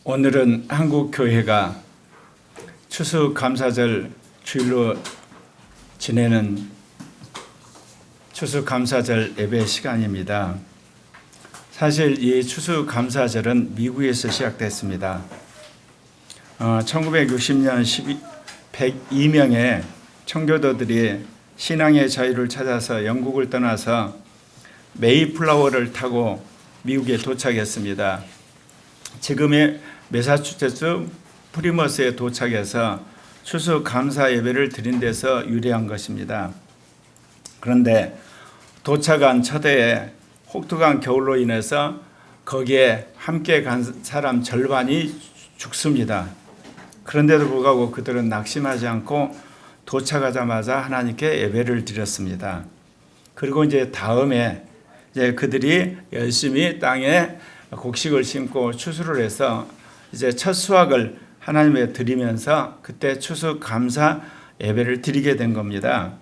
오늘은 한국교회가 추수감사절 주일로 지내는 추수감사절 예배 시간입니다. 사실 이 추수감사절은 미국에서 시작됐습니다. 1960년 102명의 청교도들이 신앙의 자유를 찾아서 영국을 떠나서 메이플라워를 타고 미국에 도착했습니다. 지금의 매사추세츠 프리머스에 도착해서 추수감사 예배를 드린 데서 유래한 것입니다. 그런데 도착한 첫 해에 혹독한 겨울로 인해서 거기에 함께 간 사람 절반이 죽습니다. 그런데도 불구하고 그들은 낙심하지 않고 도착하자마자 하나님께 예배를 드렸습니다. 그리고 이제 다음에 그들이 열심히 땅에 곡식을 심고 추수를 해서 이제 첫 수확을 하나님께 드리면서 그때 추수감사 예배를 드리게 된 겁니다.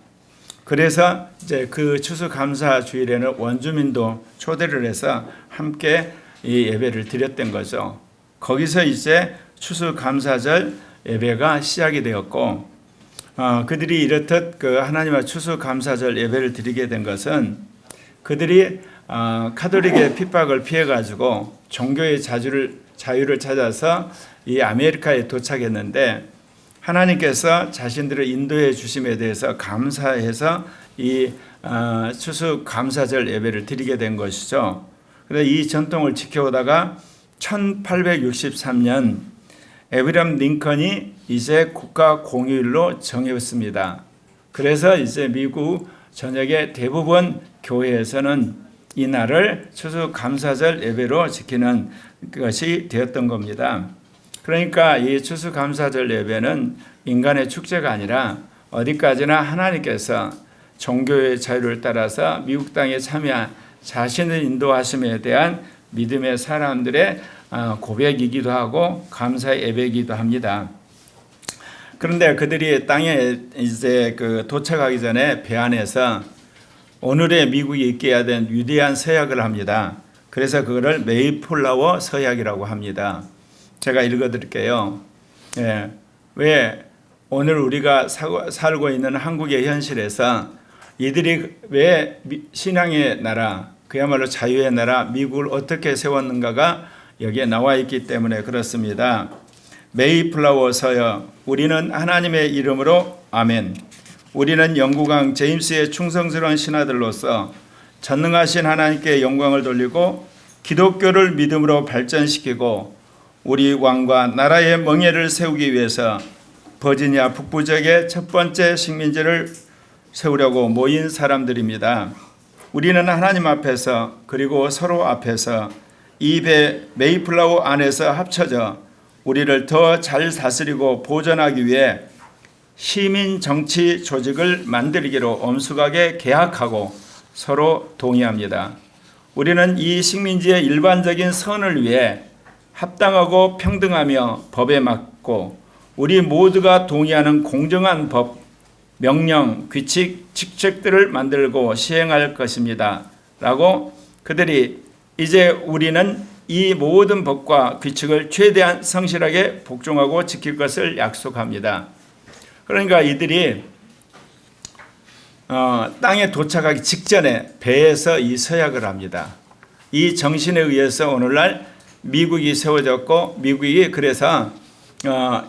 그래서 이제 그 추수감사 주일에는 원주민도 초대를 해서 함께 이 예배를 드렸던 거죠. 거기서 이제 추수감사절 예배가 시작이 되었고, 그들이 이렇듯 그 하나님의 추수감사절 예배를 드리게 된 것은 그들이 카톨릭의 핍박을 피해가지고 종교의 자유를 찾아서 이 아메리카에 도착했는데, 하나님께서 자신들을 인도해 주심에 대해서 감사해서 이 추수감사절 예배를 드리게 된 것이죠. 그래서 이 전통을 지켜오다가 1863년 에브리함 링컨이 이제 국가 공휴일로 정했습니다. 그래서 이제 미국 전역의 대부분 교회에서는 이 날을 추수감사절 예배로 지키는 것이 되었던 겁니다. 그러니까 이 추수감사절 예배는 인간의 축제가 아니라 어디까지나 하나님께서 종교의 자유를 따라서 미국 땅에 참여한 자신을 인도하심에 대한 믿음의 사람들의 고백이기도 하고 감사의 예배이기도 합니다. 그런데 그들이 땅에 이제 도착하기 전에 배 안에서 오늘의 미국이 있게 해야 된 위대한 서약을 합니다. 그래서 그거를 메이플라워 서약이라고 합니다. 제가 읽어드릴게요. 왜 오늘 우리가 살고 있는 한국의 현실에서 이들이 왜 신앙의 나라, 그야말로 자유의 나라 미국을 어떻게 세웠는가가 여기에 나와 있기 때문에 그렇습니다. 메이플라워 서약. 우리는 하나님의 이름으로 아멘. 우리는 영국왕 제임스의 충성스러운 신하들로서 전능하신 하나님께 영광을 돌리고 기독교를 믿음으로 발전시키고 우리 왕과 나라의 멍에를 세우기 위해서 버지니아 북부 지역의 첫 번째 식민지를 세우려고 모인 사람들입니다. 우리는 하나님 앞에서 그리고 서로 앞에서 이 배 메이플라워 안에서 합쳐져 우리를 더 잘 다스리고 보존하기 위해 시민 정치 조직을 만들기로 엄숙하게 계약하고 서로 동의합니다. 우리는 이 식민지의 일반적인 선을 위해 합당하고 평등하며 법에 맞고 우리 모두가 동의하는 공정한 법, 명령, 규칙, 직책들을 만들고 시행할 것입니다. 라고 그들이 이제 우리는 이 모든 법과 규칙을 최대한 성실하게 복종하고 지킬 것을 약속합니다. 그러니까 이들이 땅에 도착하기 직전에 배에서 이 서약을 합니다. 이 정신에 의해서 오늘날 미국이 세워졌고 미국이 그래서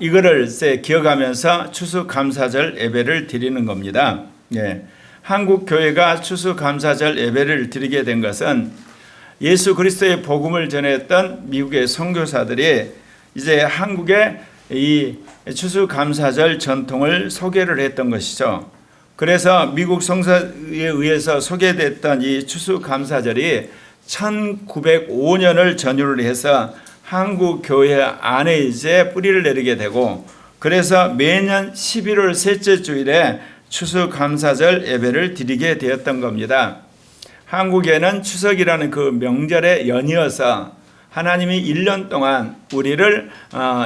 이거를 기억하면서 추수감사절 예배를 드리는 겁니다. 한국 교회가 추수감사절 예배를 드리게 된 것은 예수 그리스도의 복음을 전했던 미국의 선교사들이 이제 한국의 이 추수감사절 전통을 소개를 했던 것이죠. 그래서 미국 성서에 의해서 소개됐던 이 추수감사절이 1905년을 전후를 해서 한국 교회 안에 이제 뿌리를 내리게 되고, 그래서 매년 11월 셋째 주일에 추수감사절 예배를 드리게 되었던 겁니다. 한국에는 추석이라는 그 명절의 연이어서 하나님이 1년 동안 우리를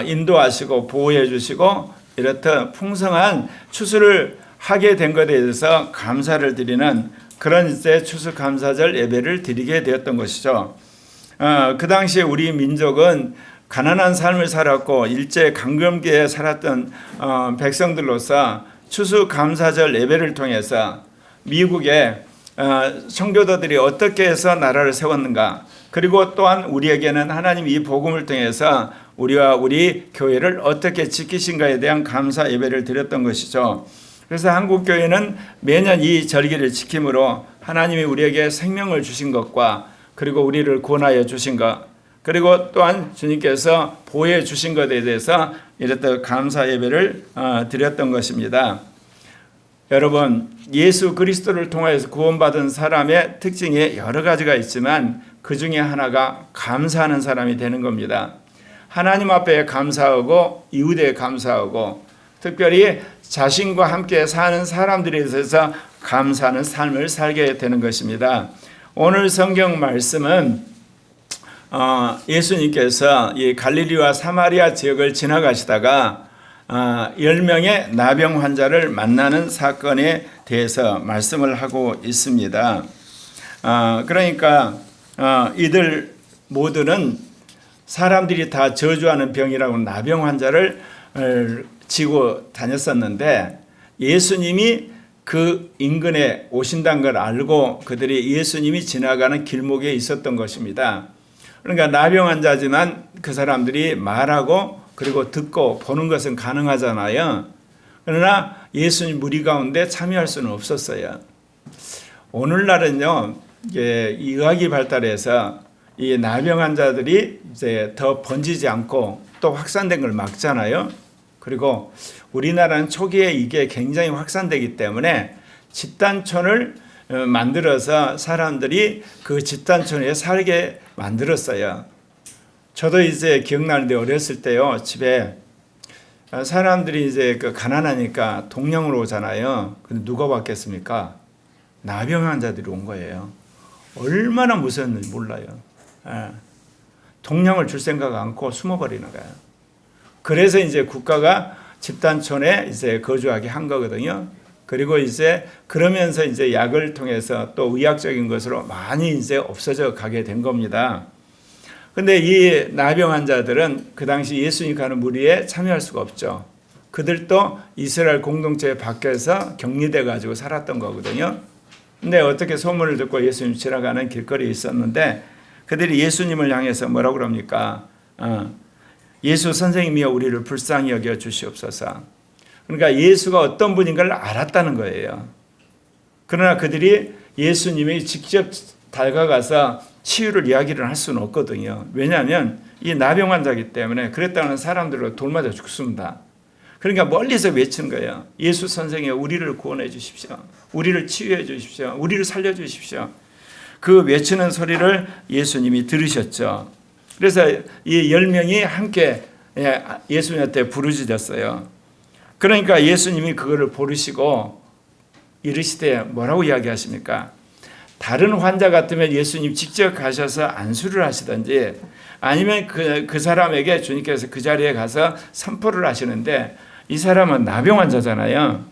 인도하시고 보호해 주시고 이렇듯 풍성한 추수를 하게 된 것에 대해서 감사를 드리는 그런 이제 추수감사절 예배를 드리게 되었던 것이죠. 그 당시에 우리 민족은 가난한 삶을 살았고 일제 강점기에 살았던 백성들로서 추수감사절 예배를 통해서 미국의 청교도들이 어떻게 해서 나라를 세웠는가, 그리고 또한 우리에게는 하나님 이 복음을 통해서 우리와 우리 교회를 어떻게 지키신가에 대한 감사 예배를 드렸던 것이죠. 그래서 한국교회는 매년 이 절기를 지킴으로 하나님이 우리에게 생명을 주신 것과 그리고 우리를 구원하여 주신 것, 그리고 또한 주님께서 보호해 주신 것에 대해서 이렇게 감사 예배를 드렸던 것입니다. 여러분, 예수 그리스도를 통하여서 구원받은 사람의 특징이 여러 가지가 있지만 그 중에 하나가 감사하는 사람이 되는 겁니다. 하나님 앞에 감사하고 이웃에 감사하고 특별히 자신과 함께 사는 사람들에 대해서 감사하는 삶을 살게 되는 것입니다. 오늘 성경 말씀은 예수님께서 이 갈릴리와 사마리아 지역을 지나가시다가 10명의 나병 환자를 만나는 사건에 대해서 말씀을 하고 있습니다. 그러니까 이들 모두는 사람들이 다 저주하는 병이라고 나병 환자를 지고 다녔었는데 예수님이 그 인근에 오신다는 걸 알고 그들이 예수님이 지나가는 길목에 있었던 것입니다. 그러니까 나병 환자지만 그 사람들이 말하고 그리고 듣고 보는 것은 가능하잖아요. 그러나 예수님 무리 가운데 참여할 수는 없었어요. 오늘날은요, 이 의학이 발달해서 이 나병 환자들이 이제 더 번지지 않고 또 확산된 걸 막잖아요. 그리고 우리나라는 초기에 이게 굉장히 확산되기 때문에 집단촌을 만들어서 사람들이 그 집단촌에 살게 만들었어요. 저도 이제 기억나는데 어렸을 때요, 집에 사람들이 이제 그 가난하니까 동령으로 오잖아요. 근데 누가 왔겠습니까? 나병 환자들이 온 거예요. 얼마나 무서웠는지 몰라요. 동령을 줄 생각 않고 숨어버리는 거예요. 그래서 이제 국가가 집단촌에 이제 거주하게 한 거거든요. 그리고 이제 그러면서 이제 약을 통해서 또 의학적인 것으로 많이 이제 없어져 가게 된 겁니다. 근데 이 나병 환자들은 그 당시 예수님 가는 무리에 참여할 수가 없죠. 그들도 이스라엘 공동체에 밖에서 격리돼 가지고 살았던 거거든요. 근데 어떻게 소문을 듣고 예수님 지나가는 길거리에 있었는데 그들이 예수님을 향해서 뭐라고 그럽니까? 예수 선생님이여 우리를 불쌍히 여겨 주시옵소서. 그러니까 예수가 어떤 분인 걸 알았다는 거예요. 그러나 그들이 예수님이 직접 다가가서 치유를 이야기를 할 수는 없거든요. 왜냐하면 이 나병 환자이기 때문에 그랬다는 사람들로 돌맞아 죽습니다. 그러니까 멀리서 외치는 거예요. 예수 선생이여 우리를 구원해 주십시오. 우리를 치유해 주십시오. 우리를 살려 주십시오. 그 외치는 소리를 예수님이 들으셨죠. 그래서 이 10명이 함께 예수님한테 부르짖었어요. 그러니까 예수님이 그거를 부르시고 이르시되 뭐라고 이야기하십니까? 다른 환자 같으면 예수님 직접 가셔서 안수를 하시든지 아니면 그 사람에게 주님께서 그 자리에 가서 선포를 하시는데 이 사람은 나병 환자잖아요.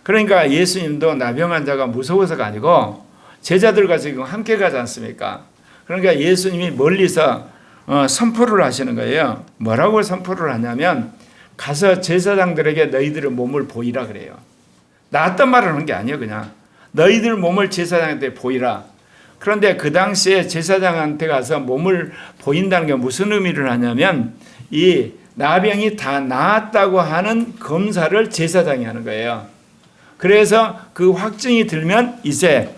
그러니까 예수님도 나병 환자가 무서워서가 아니고 제자들과 지금 함께 가지 않습니까? 그러니까 예수님이 멀리서 선포를 하시는 거예요. 뭐라고 선포를 하냐면 가서 제사장들에게 너희들의 몸을 보이라 그래요. 나왔단 말을 하는 게 아니에요. 그냥 너희들 몸을 제사장한테 보이라. 그런데 그 당시에 제사장한테 가서 몸을 보인다는 게 무슨 의미를 하냐면 이 나병이 다 나았다고 하는 검사를 제사장이 하는 거예요. 그래서 그 확증이 들면 이제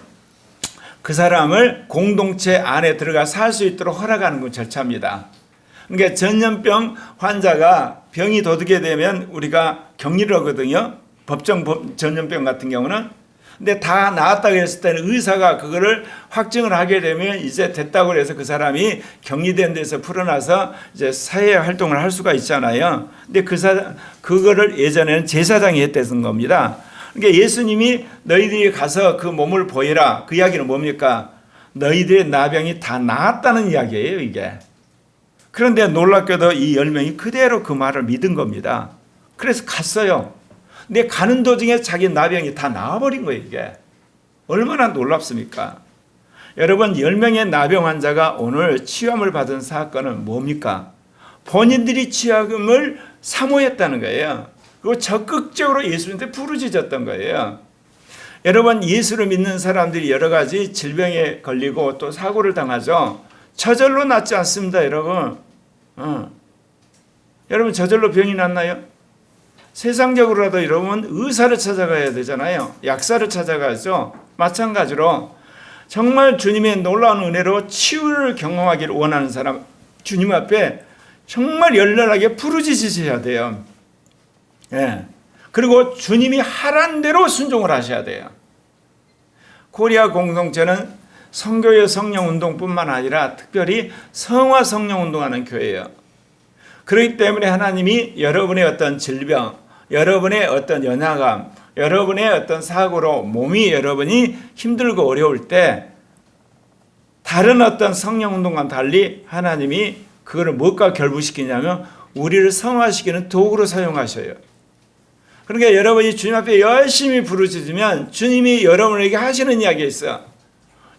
그 사람을 공동체 안에 들어가 살 수 있도록 허락하는 건 절차입니다. 그러니까 전염병 환자가 병이 도둑게 되면 우리가 격리를 하거든요. 법정 전염병 같은 경우는. 근데 다 나았다고 했을 때는 의사가 그거를 확증을 하게 되면 이제 됐다고 해서 그 사람이 격리된 데서 풀어나서 이제 사회 활동을 할 수가 있잖아요. 근데 그거를 예전에는 제사장이 했다는 겁니다. 그러니까 예수님이 너희들이 가서 그 몸을 보이라. 그 이야기는 뭡니까? 너희들의 나병이 다 나았다는 이야기예요, 이게. 그런데 놀랍게도 이 10명이 그대로 그 말을 믿은 겁니다. 그래서 갔어요. 근데 가는 도중에 자기 나병이 다 나와버린 거예요, 이게. 얼마나 놀랍습니까? 여러분, 10명의 나병 환자가 오늘 치유함을 받은 사건은 뭡니까? 본인들이 죄악을 사모했다는 거예요. 그리고 적극적으로 예수님한테 부르짖었던 거예요. 여러분, 예수를 믿는 사람들이 여러 가지 질병에 걸리고 또 사고를 당하죠. 저절로 낫지 않습니다, 여러분. 여러분, 저절로 병이 낫나요? 세상적으로라도 여러분 의사를 찾아가야 되잖아요. 약사를 찾아가죠. 마찬가지로 정말 주님의 놀라운 은혜로 치유를 경험하기를 원하는 사람, 주님 앞에 정말 열렬하게 부르짖으셔야 돼요. 예. 그리고 주님이 하란 대로 순종을 하셔야 돼요. 코리아 공동체는 성교의 성령운동뿐만 아니라 특별히 성화 성령운동하는 교회예요. 그렇기 때문에 하나님이 여러분의 어떤 질병, 여러분의 어떤 연약함, 여러분의 어떤 사고로 몸이 여러분이 힘들고 어려울 때 다른 어떤 성령운동과는 달리 하나님이 그거를 무엇과 결부시키냐면 우리를 성화시키는 도구로 사용하셔요. 그러니까 여러분이 주님 앞에 열심히 부르짖으면 주님이 여러분에게 하시는 이야기가 있어요.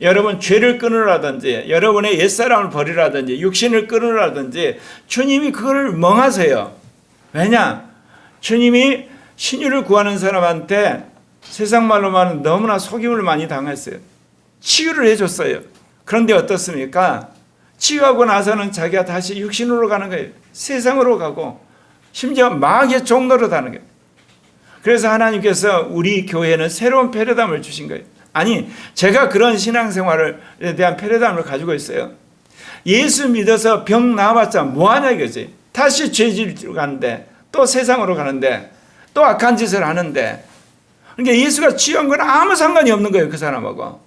여러분 죄를 끊으라든지 여러분의 옛사람을 버리라든지 육신을 끊으라든지 주님이 그걸 멍하세요. 왜냐? 주님이 신유를 구하는 사람한테 세상 말로 말하면 너무나 속임을 많이 당했어요. 치유를 해줬어요. 그런데 어떻습니까? 치유하고 나서는 자기가 다시 육신으로 가는 거예요. 세상으로 가고 심지어 마귀의 종로로 가는 거예요. 그래서 하나님께서 우리 교회는 새로운 패러다임을 주신 거예요. 아니, 제가 그런 신앙생활에 대한 패러다임을 가지고 있어요. 예수 믿어서 병 나아봤자 뭐하냐 이거지. 다시 죄질로 가는데 또 세상으로 가는데 또 악한 짓을 하는데, 그러니까 예수가 치유한 건 아무 상관이 없는 거예요, 그 사람하고.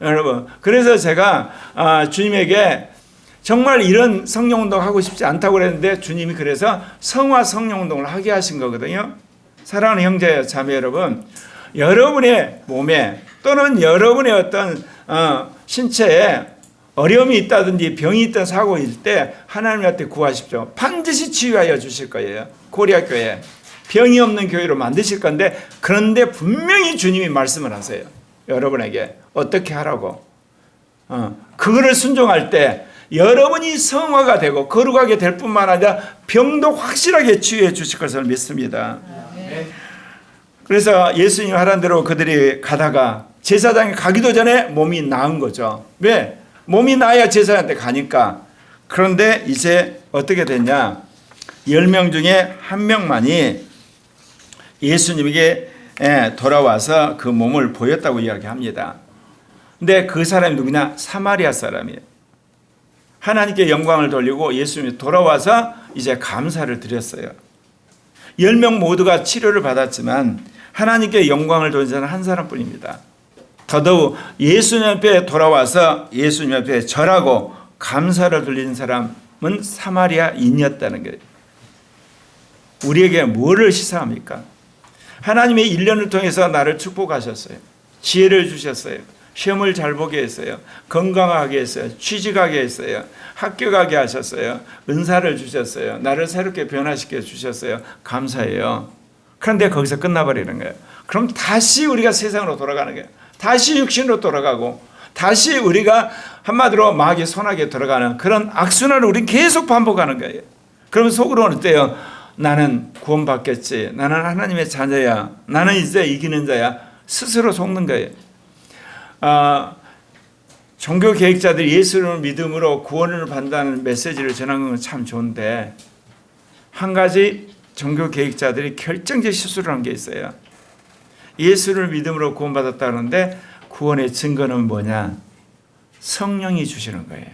여러분, 그래서 제가 주님에게 정말 이런 성령운동 하고 싶지 않다고 그랬는데 주님이 그래서 성화 성령운동을 하게 하신 거거든요. 사랑하는 형제 자매 여러분, 여러분의 몸에 또는 여러분의 어떤 신체에 어려움이 있다든지 병이 있던 사고일 때 하나님한테 구하십시오. 반드시 치유하여 주실 거예요. 코리아 교회 병이 없는 교회로 만드실 건데, 그런데 분명히 주님이 말씀을 하세요. 여러분에게 어떻게 하라고. 그거를 순종할 때 여러분이 성화가 되고 거룩하게 될 뿐만 아니라 병도 확실하게 치유해 주실 것을 믿습니다. 그래서 예수님 하라는 대로 그들이 가다가 제사장에 가기도 전에 몸이 나은 거죠. 왜? 몸이 나야 제사장한테 가니까. 그런데 이제 어떻게 됐냐? 10명 중에 1명만이 예수님에게 돌아와서 그 몸을 보였다고 이야기합니다. 근데 그 사람이 누구냐? 사마리아 사람이에요. 하나님께 영광을 돌리고 예수님이 돌아와서 이제 감사를 드렸어요. 10명 모두가 치료를 받았지만 하나님께 영광을 돌린 자는 한 사람뿐입니다. 더더욱 예수님 앞에 돌아와서 예수님 앞에 절하고 감사를 돌리는 사람은 사마리아인이었다는 거예요. 우리에게 뭐를 시사합니까? 하나님의 1년을 통해서 나를 축복하셨어요. 지혜를 주셨어요. 시험을 잘 보게 했어요. 건강하게 했어요. 취직하게 했어요. 학교 가게 하셨어요. 은사를 주셨어요. 나를 새롭게 변화시켜 주셨어요. 감사해요. 그런데 거기서 끝나버리는 거예요. 그럼 다시 우리가 세상으로 돌아가는 거예요. 다시 육신으로 돌아가고 다시 우리가 한마디로 마귀의 손아귀에 들어가는 그런 악순환을 우리는 계속 반복하는 거예요. 그러면 속으로는 어때요? 나는 구원받겠지. 나는 하나님의 자녀야. 나는 이제 이기는 자야. 스스로 속는 거예요. 종교 계획자들이 예수를 믿음으로 구원을 받는다는 메시지를 전하는 건 참 좋은데, 한 가지 종교 계획자들이 결정적 실수를 한 게 있어요. 예수를 믿음으로 구원받았다는데 구원의 증거는 뭐냐? 성령이 주시는 거예요.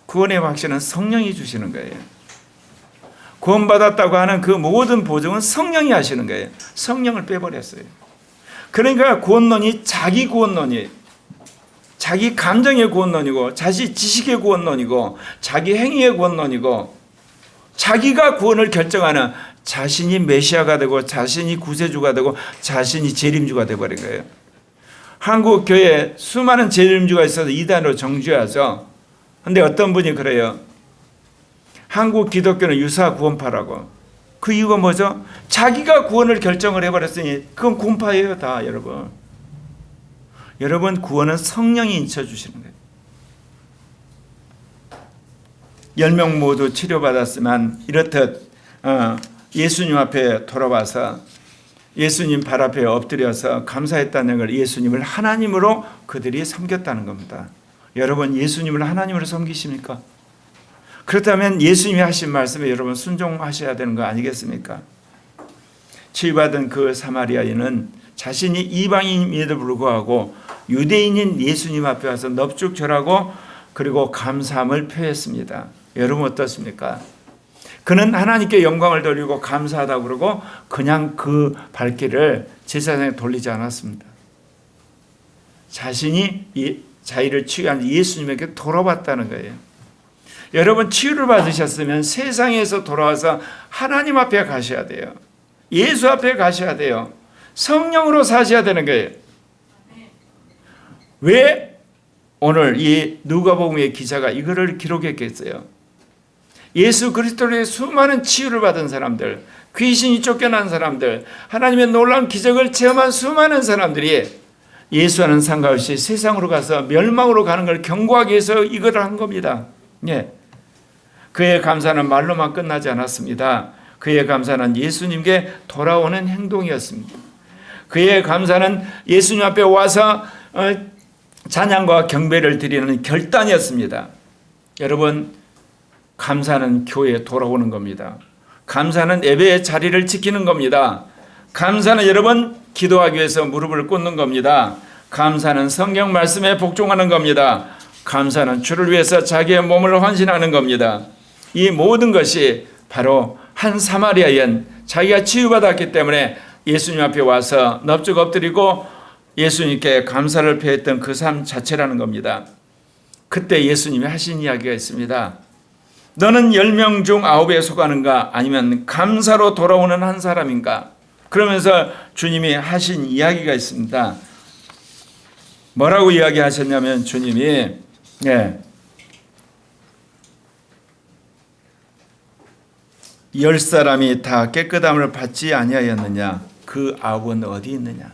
구원의 확신은 성령이 주시는 거예요. 구원받았다고 하는 그 모든 보증은 성령이 하시는 거예요. 성령을 빼버렸어요. 그러니까 구원론이 자기 구원론이에요. 자기 감정의 구원론이고 자기 지식의 구원론이고 자기 행위의 구원론이고 자기가 구원을 결정하는, 자신이 메시아가 되고 자신이 구세주가 되고 자신이 재림주가 되어버린 거예요. 한국 교회에 수많은 재림주가 있어서 이단으로 정죄하죠. 그런데 어떤 분이 그래요. 한국 기독교는 유사 구원파라고. 그 이유가 뭐죠? 자기가 구원을 결정을 해버렸으니 그건 구원파예요 다. 여러분 구원은 성령이 인쳐주시는 거예요. 10명 모두 치료받았지만 이렇듯 예수님 앞에 돌아와서 예수님 발 앞에 엎드려서 감사했다는 걸, 예수님을 하나님으로 그들이 섬겼다는 겁니다. 여러분, 예수님을 하나님으로 섬기십니까? 그렇다면 예수님이 하신 말씀에 여러분 순종하셔야 되는 거 아니겠습니까? 치유받은 그 사마리아인은 자신이 이방인임에도 불구하고 유대인인 예수님 앞에 와서 넙죽 절하고 그리고 감사함을 표했습니다. 여러분 어떻습니까? 그는 하나님께 영광을 돌리고 감사하다고 그러고 그냥 그 발길을 제사장에 돌리지 않았습니다. 자신이 자기를 치유한 예수님에게 돌아왔다는 거예요. 여러분, 치유를 받으셨으면 세상에서 돌아와서 하나님 앞에 가셔야 돼요. 예수 앞에 가셔야 돼요. 성령으로 사셔야 되는 거예요. 왜 오늘 이 누가복음의 기자가 이거를 기록했겠어요? 예수 그리스도의 수많은 치유를 받은 사람들, 귀신이 쫓겨난 사람들, 하나님의 놀라운 기적을 체험한 수많은 사람들이 예수와는 상관없이 세상으로 가서 멸망으로 가는 걸 경고하기 위해서 이걸 한 겁니다. 예. 그의 감사는 말로만 끝나지 않았습니다. 그의 감사는 예수님께 돌아오는 행동이었습니다. 그의 감사는 예수님 앞에 와서 찬양과 경배를 드리는 결단이었습니다. 여러분, 감사는 교회에 돌아오는 겁니다. 감사는 예배의 자리를 지키는 겁니다. 감사는 여러분 기도하기 위해서 무릎을 꿇는 겁니다. 감사는 성경 말씀에 복종하는 겁니다. 감사는 주를 위해서 자기의 몸을 헌신하는 겁니다. 이 모든 것이 바로 한 사마리아인, 자기가 치유받았기 때문에 예수님 앞에 와서 넙죽 엎드리고 예수님께 감사를 표했던 그 삶 자체라는 겁니다. 그때 예수님이 하신 이야기가 있습니다. 너는 10명 중 9에 속하는가, 아니면 감사로 돌아오는 한 사람인가? 그러면서 주님이 하신 이야기가 있습니다. 뭐라고 이야기하셨냐면 주님이 10사람이 다 깨끗함을 받지 아니하였느냐? 그 9은 어디 있느냐?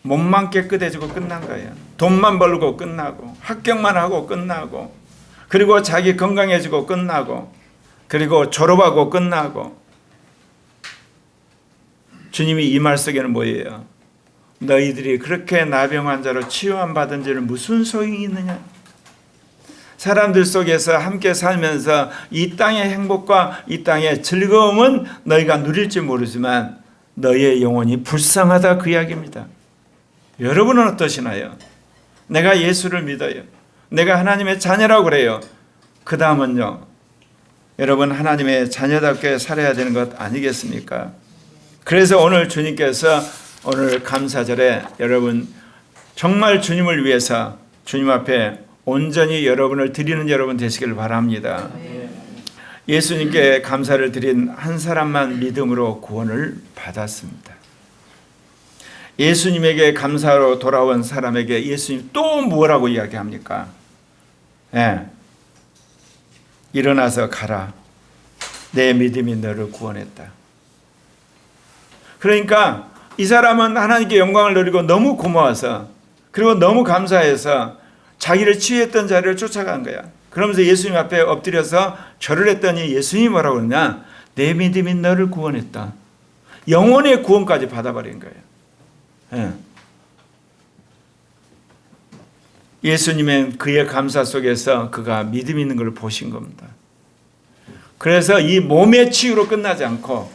몸만 깨끗해지고 끝난 거예요. 돈만 벌고 끝나고, 합격만 하고 끝나고, 그리고 자기 건강해지고 끝나고, 그리고 졸업하고 끝나고. 주님이 이 말 속에는 뭐예요? 너희들이 그렇게 나병 환자로 치유함 받은 지를 무슨 소용이 있느냐? 사람들 속에서 함께 살면서 이 땅의 행복과 이 땅의 즐거움은 너희가 누릴지 모르지만 너희의 영혼이 불쌍하다, 그 이야기입니다. 여러분은 어떠시나요? 내가 예수를 믿어요. 내가 하나님의 자녀라고 그래요. 그 다음은요, 여러분 하나님의 자녀답게 살아야 되는 것 아니겠습니까? 그래서 오늘 주님께서 오늘 감사절에 여러분 정말 주님을 위해서 주님 앞에 온전히 여러분을 드리는 여러분 되시길 바랍니다. 예수님께 감사를 드린 한 사람만 믿음으로 구원을 받았습니다. 예수님에게 감사로 돌아온 사람에게 예수님 또 뭐라고 이야기합니까? 일어나서 가라. 내 믿음이 너를 구원했다. 그러니까 이 사람은 하나님께 영광을 돌리고 너무 고마워서, 그리고 너무 감사해서 자기를 치유했던 자리를 쫓아간 거야. 그러면서 예수님 앞에 엎드려서 절을 했더니 예수님이 뭐라고 그러냐? 내 믿음이 너를 구원했다. 영혼의 구원까지 받아버린 거예요. 예수님은 그의 감사 속에서 그가 믿음 있는 걸 보신 겁니다. 그래서 이 몸의 치유로 끝나지 않고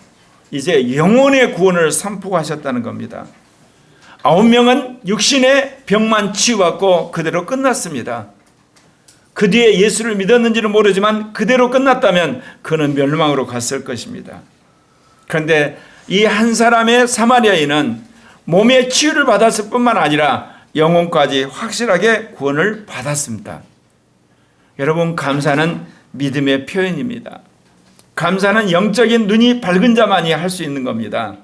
이제 영혼의 구원을 선포하셨다는 겁니다. 9명은 육신의 병만 치유받고 그대로 끝났습니다. 그 뒤에 예수를 믿었는지는 모르지만 그대로 끝났다면 그는 멸망으로 갔을 것입니다. 그런데 이 한 사람의 사마리아인은 몸의 치유를 받았을 뿐만 아니라 영혼까지 확실하게 구원을 받았습니다. 여러분, 감사는 믿음의 표현입니다. 감사는 영적인 눈이 밝은 자만이 할 수 있는 겁니다.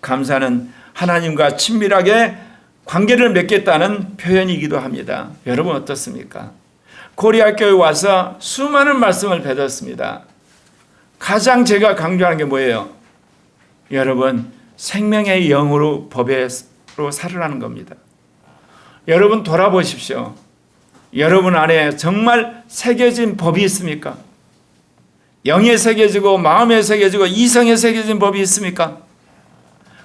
감사는 하나님과 친밀하게 관계를 맺겠다는 표현이기도 합니다. 여러분 어떻습니까? 코리아 교회 와서 수많은 말씀을 배웠습니다. 가장 제가 강조하는 게 뭐예요? 여러분, 생명의 영으로 법으로 살으라는 겁니다. 여러분 돌아보십시오. 여러분 안에 정말 새겨진 법이 있습니까? 영에 새겨지고 마음에 새겨지고 이성에 새겨진 법이 있습니까?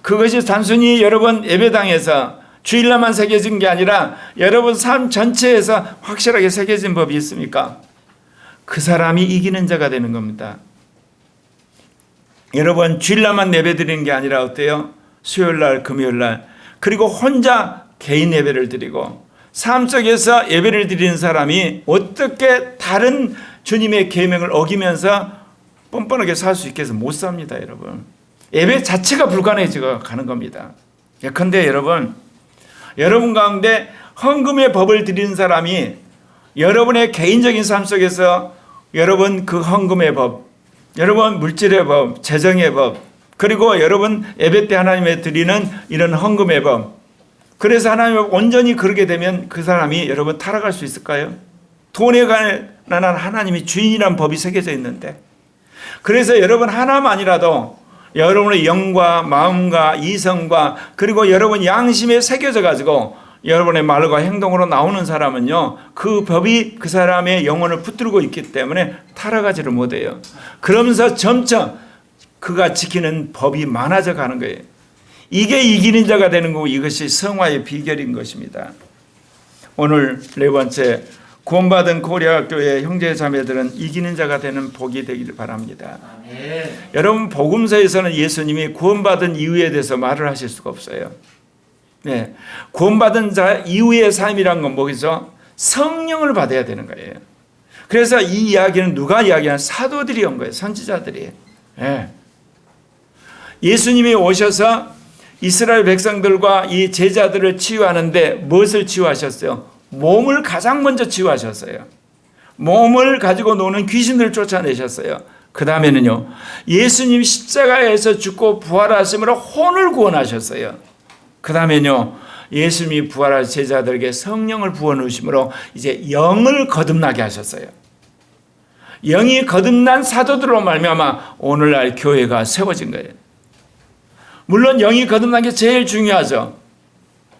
그것이 단순히 여러분 예배당에서 주일날만 새겨진 게 아니라 여러분 삶 전체에서 확실하게 새겨진 법이 있습니까? 그 사람이 이기는 자가 되는 겁니다. 여러분 주일날만 예배드리는 게 아니라 어때요? 수요일날, 금요일날, 그리고 혼자 개인 예배를 드리고 삶 속에서 예배를 드리는 사람이 어떻게 다른 주님의 계명을 어기면서 뻔뻔하게 살 수 있게 해서 못 삽니다. 여러분 예배 자체가 불가능해져 가는 겁니다. 예컨대 여러분 가운데 헌금의 법을 드리는 사람이 여러분의 개인적인 삶 속에서 여러분 그 헌금의 법, 여러분 물질의 법, 재정의 법, 그리고 여러분 예배 때 하나님에 드리는 이런 헌금의 법, 그래서 하나님을 온전히 그러게 되면 그 사람이 여러분 타락할 수 있을까요? 돈에 관한 하나님이 주인이라는 법이 새겨져 있는데, 그래서 여러분 하나만이라도 여러분의 영과 마음과 이성과 그리고 여러분 양심에 새겨져 가지고 여러분의 말과 행동으로 나오는 사람은요, 그 법이 그 사람의 영혼을 붙들고 있기 때문에 타락하지를 못해요. 그러면서 점점 그가 지키는 법이 많아져 가는 거예요. 이게 이기는 자가 되는 거고, 이것이 성화의 비결인 것입니다. 오늘 네 번째, 구원받은 고려 교회 형제 자매들은 이기는 자가 되는 복이 되기를 바랍니다. 여러분 복음서에서는 예수님이 구원받은 이후에 대해서 말을 하실 수가 없어요. 네, 구원받은 자 이후의 삶이란 건 뭐겠죠? 성령을 받아야 되는 거예요. 그래서 이 이야기는 누가 이야기한? 사도들이 한 거예요. 선지자들이. 네. 예수님이 오셔서 이스라엘 백성들과 이 제자들을 치유하는데 무엇을 치유하셨어요? 몸을 가장 먼저 치유하셨어요. 몸을 가지고 노는 귀신들을 쫓아내셨어요. 그 다음에는요, 예수님 십자가에서 죽고 부활하심으로 혼을 구원하셨어요. 그 다음에는요, 예수님이 부활할 제자들에게 성령을 부어놓으심으로 이제 영을 거듭나게 하셨어요. 영이 거듭난 사도들로 말미암아 오늘날 교회가 세워진 거예요. 물론 영이 거듭난 게 제일 중요하죠.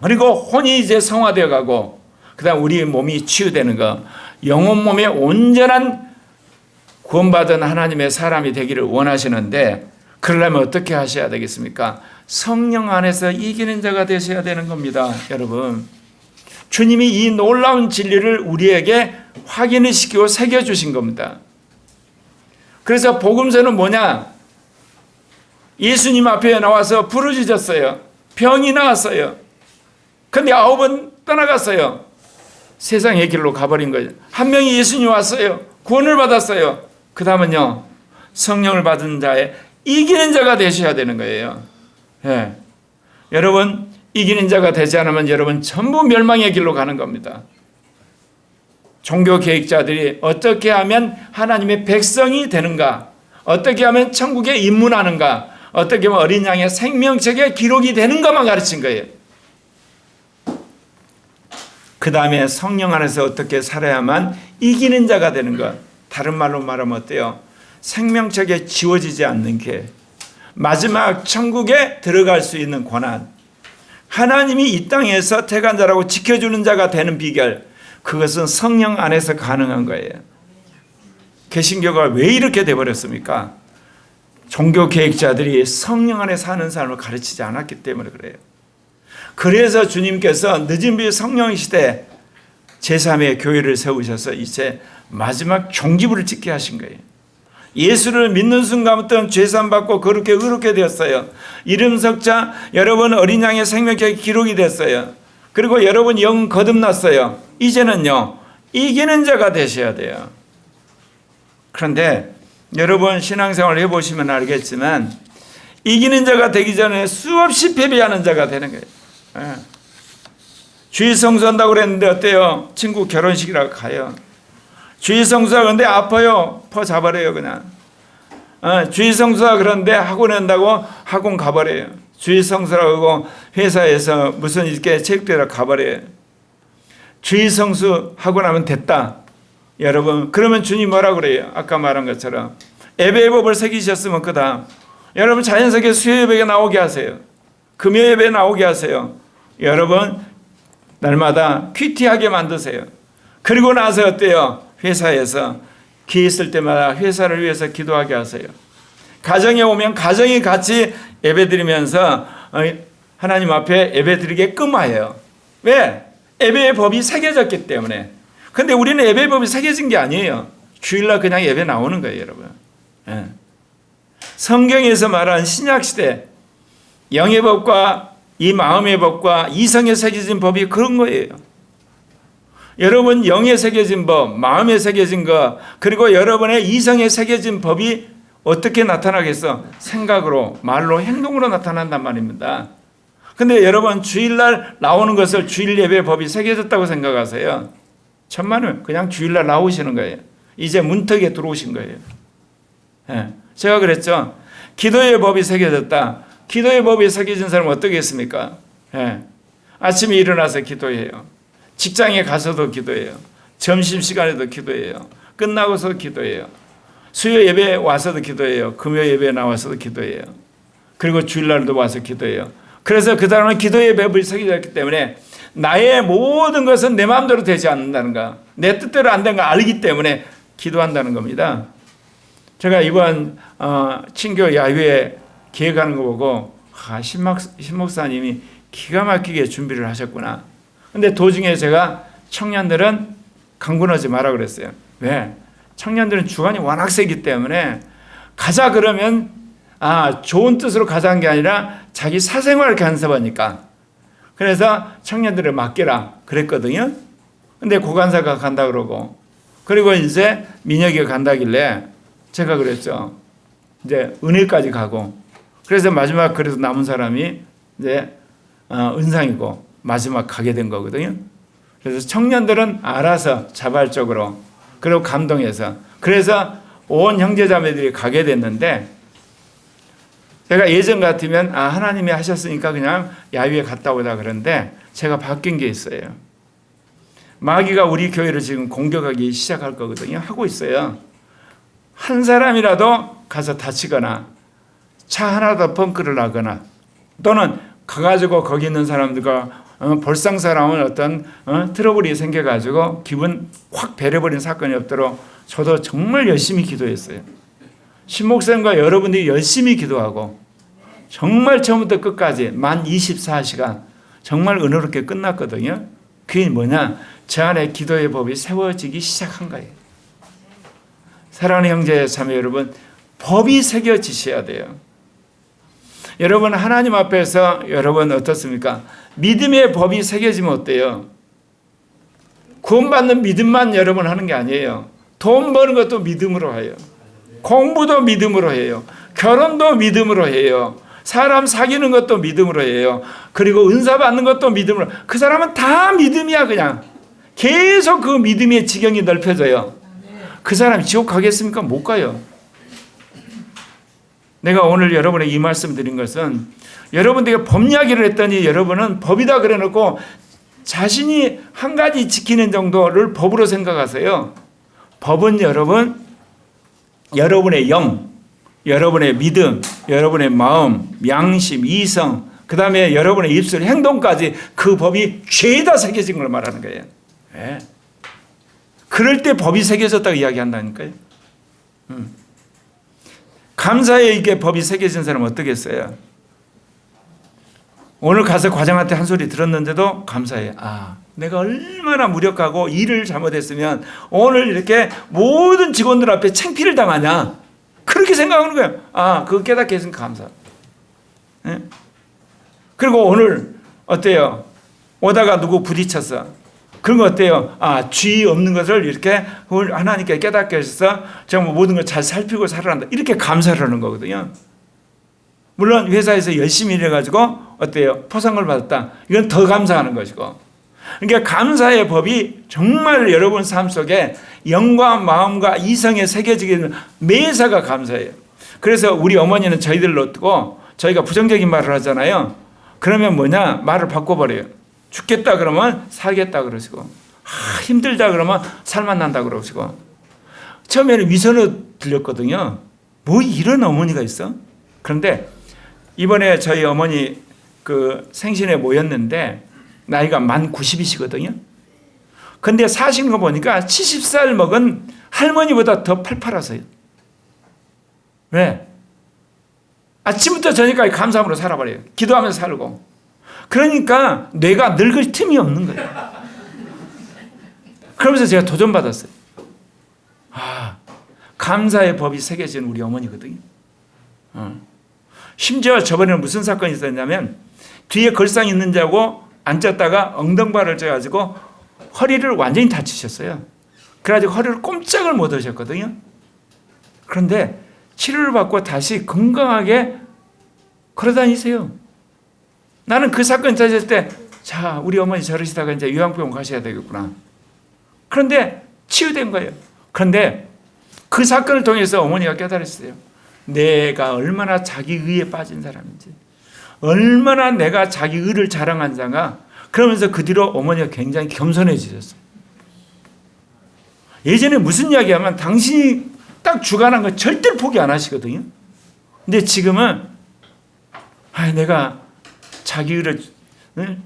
그리고 혼이 이제 성화되어 가고, 그 다음 우리 몸이 치유되는 거, 영혼 몸의 온전한 구원받은 하나님의 사람이 되기를 원하시는데, 그러려면 어떻게 하셔야 되겠습니까? 성령 안에서 이기는 자가 되셔야 되는 겁니다. 여러분, 주님이 이 놀라운 진리를 우리에게 확인을 시키고 새겨주신 겁니다. 그래서 복음서는 뭐냐? 예수님 앞에 나와서 부르짖었어요. 병이 나왔어요. 근데 9번 떠나갔어요. 세상의 길로 가버린 거예요. 한 명이 예수님 왔어요. 구원을 받았어요. 그 다음은요, 성령을 받은 자의 이기는 자가 되셔야 되는 거예요. 예. 여러분, 이기는 자가 되지 않으면 여러분 전부 멸망의 길로 가는 겁니다. 종교 계획자들이 어떻게 하면 하나님의 백성이 되는가, 어떻게 하면 천국에 입문하는가, 어떻게 하면 어린 양의 생명책에 기록이 되는가만 가르친 거예요. 그 다음에 성령 안에서 어떻게 살아야만 이기는 자가 되는 것. 다른 말로 말하면 어때요? 생명책에 지워지지 않는 게 마지막 천국에 들어갈 수 있는 권한, 하나님이 이 땅에서 택한 자라고 지켜주는 자가 되는 비결, 그것은 성령 안에서 가능한 거예요. 개신교가 왜 이렇게 돼버렸습니까? 종교 계획자들이 성령 안에 사는 삶을 가르치지 않았기 때문에 그래요. 그래서 주님께서 늦은 비 성령 시대 제3의 교회를 세우셔서 이제 마지막 종기부를 찍게 하신 거예요. 예수를 믿는 순간부터 죄산받고 그렇게 의롭게 되었어요. 이름 석자 여러분 어린 양의 생명책에 기록이 됐어요. 그리고 여러분 영 거듭났어요. 이제는요, 이기는 자가 되셔야 돼요. 그런데 여러분 신앙생활 해보시면 알겠지만 이기는 자가 되기 전에 수없이 패배하는 자가 되는 거예요. 예. 주일 성수한다고 그랬는데 어때요? 친구 결혼식이라고 가요. 주일 성수하 그런데 아파요. 퍼 잡아래요 그냥. 주일 성수하 그런데 학원 한다고 학원 가버려요. 주일 성수라고 회사에서 무슨 이렇게 체육대회를 가버려요. 주일 성수 하고 나면 됐다. 여러분, 그러면 주님 뭐라 그래요? 아까 말한 것처럼 예배의 법을 새기셨으면 그 다음 여러분 자연스럽게 수요 예배에 나오게 하세요. 금요 예배에 나오게 하세요. 여러분 날마다 퀴티하게 만드세요. 그리고 나서 어때요? 회사에서 기회 있을 때마다 회사를 위해서 기도하게 하세요. 가정에 오면 가정이 같이 예배드리면서 하나님 앞에 예배드리게끔 하여요. 왜? 예배의 법이 새겨졌기 때문에. 근데 우리는 예배의 법이 새겨진 게 아니에요. 주일날 그냥 예배 나오는 거예요, 여러분. 예. 성경에서 말하는 신약시대 영의 법과 이 마음의 법과 이성에 새겨진 법이 그런 거예요. 여러분 영에 새겨진 법, 마음에 새겨진 것, 그리고 여러분의 이성에 새겨진 법이 어떻게 나타나겠어? 생각으로, 말로, 행동으로 나타난단 말입니다. 근데 여러분 주일날 나오는 것을 주일 예배 법이 새겨졌다고 생각하세요? 천만을 그냥 주일날 나오시는 거예요. 이제 문턱에 들어오신 거예요. 예. 제가 그랬죠. 기도의 법이 새겨졌다. 기도의 법이 새겨진 사람은 어떻게 했습니까? 예. 아침에 일어나서 기도해요. 직장에 가서도 기도해요. 점심시간에도 기도해요. 끝나고서 기도해요. 수요 예배에 와서도 기도해요. 금요 예배에 나와서도 기도해요. 그리고 주일날도 와서 기도해요. 그래서 그 사람은 기도의 법이 새겨졌기 때문에 나의 모든 것은 내 마음대로 되지 않는다는 거, 내 뜻대로 안 된 거 알기 때문에 기도한다는 겁니다. 제가 이번 친교 야유회 기획하는 거 보고 신 목사님이 기가 막히게 준비를 하셨구나. 근데 도중에 제가 청년들은 강군하지 마라 그랬어요. 왜? 청년들은 주관이 워낙 세기 때문에 가자 그러면 좋은 뜻으로 가자는 게 아니라 자기 사생활을 간섭하니까. 그래서 청년들을 맡기라 그랬거든요. 근데 고간사가 간다 그러고, 그리고 이제 민혁이가 간다길래 제가 그랬죠. 이제 은혜까지 가고, 그래서 마지막 그래도 남은 사람이 이제 은상이고 마지막 가게 된 거거든요. 그래서 청년들은 알아서 자발적으로, 그리고 감동해서, 그래서 온 형제자매들이 가게 됐는데, 제가 예전 같으면 하나님이 하셨으니까 그냥 야유회 갔다 오다 그런데 제가 바뀐 게 있어요. 마귀가 우리 교회를 지금 공격하기 시작할 거거든요. 하고 있어요. 한 사람이라도 가서 다치거나 차 하나 더 펑크를 나거나, 또는 가가지고 거기 있는 사람들과 볼상 사람은 어떤 트러블이 생겨가지고 기분 확 배려버린 사건이 없도록 저도 정말 열심히 기도했어요. 신목사님과 여러분들이 열심히 기도하고 정말 처음부터 끝까지 만 24시간 정말 은혜롭게 끝났거든요. 그게 뭐냐? 제 안에 기도의 법이 세워지기 시작한 거예요. 사랑하는 형제 자매 여러분, 법이 새겨지셔야 돼요. 여러분 하나님 앞에서 여러분 어떻습니까? 믿음의 법이 새겨지면 어때요? 구원받는 믿음만 여러분 하는 게 아니에요. 돈 버는 것도 믿음으로 해요. 공부도 믿음으로 해요. 결혼도 믿음으로 해요. 사람 사귀는 것도 믿음으로 해요. 그리고 은사 받는 것도 믿음으로. 그 사람은 다 믿음이야. 그냥 계속 그 믿음의 지경이 넓혀져요. 그 사람이 지옥 가겠습니까? 못 가요. 내가 오늘 여러분에게 이 말씀 드린 것은, 여러분들에게 법 이야기를 했더니 여러분은 법이다 그래 놓고 자신이 한 가지 지키는 정도를 법으로 생각하세요. 법은 여러분, 여러분의 영, 여러분의 믿음, 여러분의 마음, 양심, 이성, 그 다음에 여러분의 입술, 행동까지 그 법이 죄에다 새겨진 걸 말하는 거예요. 네. 그럴 때 법이 새겨졌다고 이야기한다니까요. 감사에 이게 법이 새겨진 사람은 어떻겠어요? 오늘 가서 과장한테 한 소리 들었는데도 감사해. 내가 얼마나 무력하고 일을 잘못했으면 오늘 이렇게 모든 직원들 앞에 창피를 당하냐. 그렇게 생각하는 거예요. 그거 깨닫게 했으니까 감사. 네? 그리고 오늘 어때요? 오다가 누구 부딪혔어. 그런 거 어때요? 죄 없는 것을 이렇게 하나님께 깨닫게 해서 정말 모든 걸 잘 살피고 살아간다. 이렇게 감사를 하는 거거든요. 물론 회사에서 열심히 일해가지고 어때요? 포상을 받았다. 이건 더 감사하는 것이고. 그러니까 감사의 법이 정말 여러분 삶 속에 영과 마음과 이성에 새겨지게 되는 매사가 감사예요. 그래서 우리 어머니는 저희들 놓고 저희가 부정적인 말을 하잖아요. 그러면 뭐냐? 말을 바꿔버려요. 죽겠다 그러면 살겠다 그러시고, 힘들다 그러면 살만 난다 그러시고. 처음에는 위선으로 들렸거든요. 뭐 이런 어머니가 있어? 그런데 이번에 저희 어머니 그 생신에 모였는데 나이가 만 90이시거든요. 근데 사시는 거 보니까 70살 먹은 할머니보다 더 팔팔하세요. 왜? 아침부터 저녁까지 감사함으로 살아버려요. 기도하면서 살고. 그러니까 뇌가 늙을 틈이 없는 거예요. 그러면서 제가 도전받았어요. 감사의 법이 새겨진 우리 어머니거든요. 심지어 저번에는 무슨 사건이 있었냐면 뒤에 걸상 있는 자고 앉았다가 엉덩발을 쪄가지고 허리를 완전히 다치셨어요. 그래가지고 허리를 꼼짝을 못 하셨거든요. 그런데 치료를 받고 다시 건강하게 걸어다니세요. 나는 그 사건 터졌을 때, 자, 우리 어머니 저러시다가 이제 요양병원 가셔야 되겠구나. 그런데 치유된 거예요. 그런데 그 사건을 통해서 어머니가 깨달았어요. 내가 얼마나 자기 의에 빠진 사람인지, 얼마나 내가 자기 의를 자랑한 자가. 그러면서 그 뒤로 어머니가 굉장히 겸손해지셨어요. 예전에 무슨 이야기하면 당신이 딱 주관한 거 절대로 포기 안 하시거든요. 근데 지금은 내가 자기 의를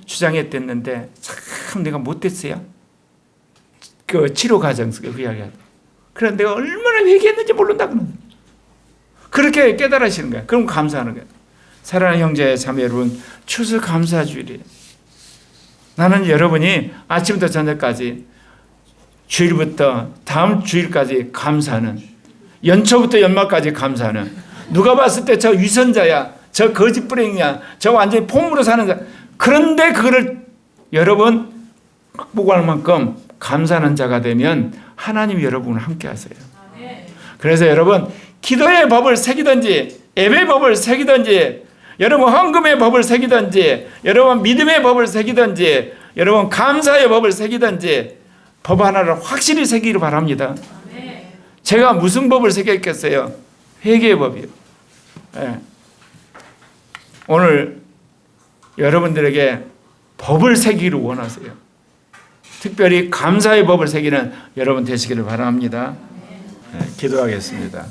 주장했댔는데 참 내가 못됐어요. 그 치료 과정에서 그 이야기하다. 그런데 내가 얼마나 회개했는지 모른다. 그렇게 깨달으시는 거예요. 그럼 감사하는 거예요. 사랑하는 형제 자매 여러분, 추수감사주일이에요. 나는 여러분이 아침부터 저녁까지 주일부터 다음 주일까지 감사하는, 연초부터 연말까지 감사하는, 누가 봤을 때 저 위선자야, 저 거짓부랭이야, 저 완전히 폼으로 사는 자, 그런데 그거를 여러분 극복할 만큼 감사하는 자가 되면 하나님이 여러분을 함께 하세요. 그래서 여러분 기도의 법을 새기든지, 예배의 법을 새기든지, 여러분 헌금의 법을 새기든지, 여러분 믿음의 법을 새기든지, 여러분 감사의 법을 새기든지 법 하나를 확실히 새기기를 바랍니다. 제가 무슨 법을 새겼겠어요? 회개의 법이요. 네. 오늘 여러분들에게 법을 새기기를 원하세요. 특별히 감사의 법을 새기는 여러분 되시기를 바랍니다. 네, 기도하겠습니다.